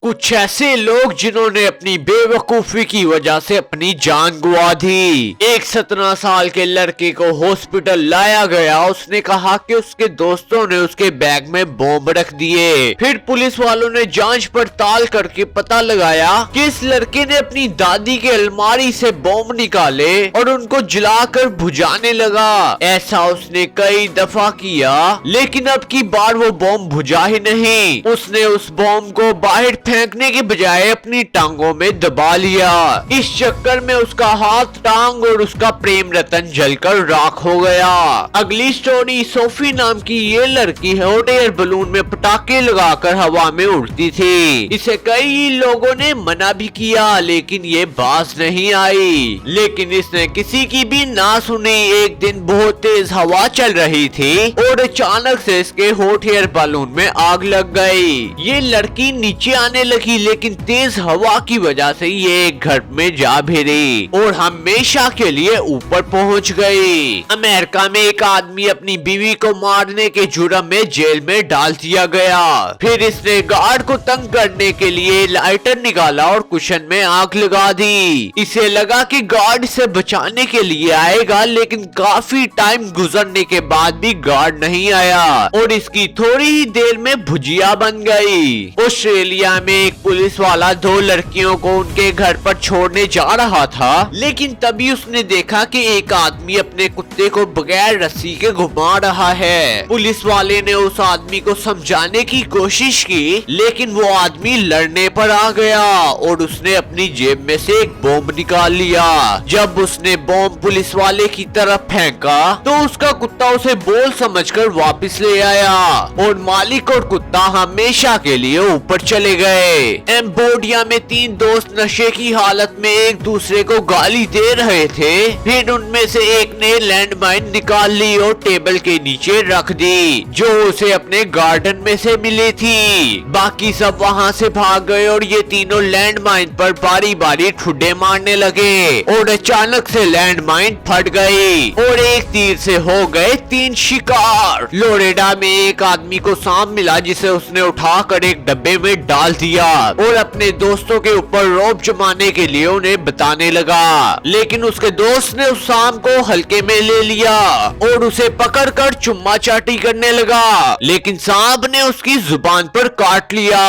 कुछ ऐसे लोग जिन्होंने अपनी बेवकूफी की वजह से अपनी जान गंवा दी। एक 17 साल के लड़के को हॉस्पिटल लाया गया। उसने कहा कि उसके दोस्तों ने उसके बैग में बॉम्ब रख दिए। फिर पुलिस वालों ने जांच पड़ताल करके पता लगाया कि इस लड़के ने अपनी दादी के अलमारी से बॉम्ब निकाले और उनको जलाकर बुझाने लगा। ऐसा उसने कई दफा किया, लेकिन अब की बार वो बॉम्ब बुझा ही नहीं। उसने उस बॉम्ब को बाहर फेंकने के बजाय अपनी टांगों में दबा लिया। इस चक्कर में उसका हाथ, टांग और उसका प्रेम रतन जलकर राख हो गया। अगली स्टोरी, सोफी नाम की ये लड़की हॉट एयर बलून में पटाखे लगाकर हवा में उड़ती थी। इसे कई लोगों ने मना भी किया, लेकिन ये बाज नहीं आई। लेकिन इसने किसी की भी ना सुनी। एक दिन बहुत तेज हवा चल रही थी और अचानक से इसके हॉट एयर बलून में आग लग गई। ये लड़की नीचे आने लगी, लेकिन तेज हवा की वजह से ये एक घर में जा भिड़ी और हमेशा के लिए ऊपर पहुंच गई। अमेरिका में एक आदमी अपनी बीवी को मारने के जुर्म में जेल में डाल दिया गया। फिर इसने गार्ड को तंग करने के लिए लाइटर निकाला और कुशन में आग लगा दी। इसे लगा कि गार्ड से बचाने के लिए आएगा, लेकिन काफी टाइम गुजरने के बाद भी गार्ड नहीं आया और इसकी थोड़ी ही देर में भुजिया बन गई। ऑस्ट्रेलिया में एक पुलिस वाला 2 लड़कियों को उनके घर पर छोड़ने जा रहा था, लेकिन तभी उसने देखा कि एक आदमी अपने कुत्ते को बगैर रस्सी के घुमा रहा है। पुलिस वाले ने उस आदमी को समझाने की कोशिश की, लेकिन वो आदमी लड़ने पर आ गया और उसने अपनी जेब में से एक बॉम्ब निकाल लिया। जब उसने बॉम्ब पुलिस वाले की तरफ फेंका तो उसका कुत्ता उसे बोल समझकर वापस ले आया और मालिक और कुत्ता हमेशा के लिए ऊपर चले गए। एम्बोडिया में 3 दोस्त नशे की हालत में एक दूसरे को गाली दे रहे थे। फिर उनमें से एक ने लैंडमाइन निकाल ली और टेबल के नीचे रख दी, जो उसे अपने गार्डन में से मिली थी। बाकी सब वहां से भाग गए और ये तीनों लैंडमाइन पर बारी बारी ठुड्डे मारने लगे और अचानक से लैंडमाइन फट गई और एक तीर से हो गए 3 शिकार। फ्लोरिडा में एक आदमी को सांप मिला, जिसे उसने उठाकर एक डब्बे में डाल दिया और अपने दोस्तों के ऊपर रौब जमाने के लिए उन्हें बताने लगा। लेकिन उसके दोस्त ने उस सांप को हल्के में ले लिया और उसे पकड़कर चुम्मा चाटी करने लगा, लेकिन सांप ने उसकी जुबान पर काट लिया।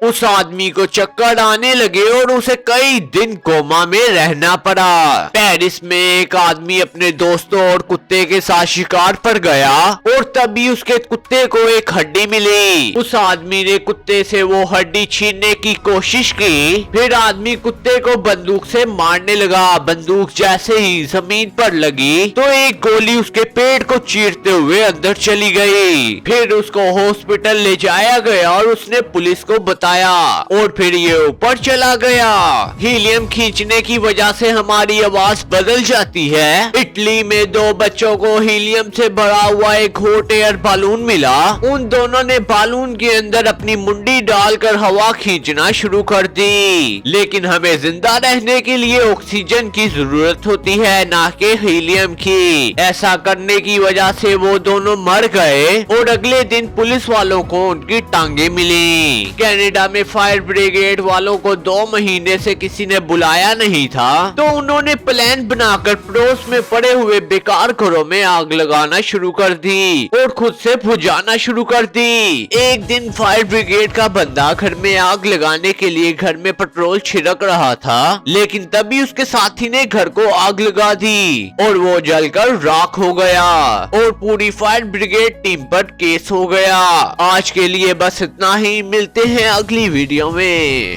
उस आदमी को चक्कर आने लगे और उसे कई दिन कोमा में रहना पड़ा। पेरिस में एक आदमी अपने दोस्तों और कुत्ते के साथ शिकार पर गया और तभी उसके कुत्ते को एक हड्डी मिली। उस आदमी ने कुत्ते से वो हड्डी छीनने की कोशिश की। फिर आदमी कुत्ते को बंदूक से मारने लगा। बंदूक जैसे ही जमीन पर लगी तो एक गोली उसके पेट को चीरते हुए अंदर चली गई। फिर उसको हॉस्पिटल ले जाया गया और उसने पुलिस को बताया और फिर ये ऊपर चला गया। हीलियम खींचने की वजह से हमारी आवाज बदल जाती है। इटली में 2 बच्चों को हीलियम से भरा हुआ एक हॉट एयर बलून मिला। उन दोनों ने बलून के अंदर अपनी मुंडी डालकर हवा खींचना शुरू कर दी, लेकिन हमें जिंदा रहने के लिए ऑक्सीजन की जरूरत होती है, ना कि हीलियम की। ऐसा करने की वजह से वो दोनों मर गए और अगले दिन पुलिस वालों को उनकी टांगे मिली। कनाडा में फायर ब्रिगेड वालों को 2 महीने से किसी ने बुलाया नहीं था, तो उन्होंने प्लान बनाकर पड़ोस में पड़े हुए बेकार घरों में आग लगाना शुरू कर दी और खुद से बुझाना शुरू कर दी। एक दिन फायर ब्रिगेड का बंदा घर में आग लगाने के लिए घर में पेट्रोल छिड़क रहा था, लेकिन तभी उसके साथी ने घर को आग लगा दी और वो जलकर राख हो गया और पूरी फायर ब्रिगेड टीम पर केस हो गया। आज के लिए बस इतना ही, मिलते हैं अगली वीडियो में।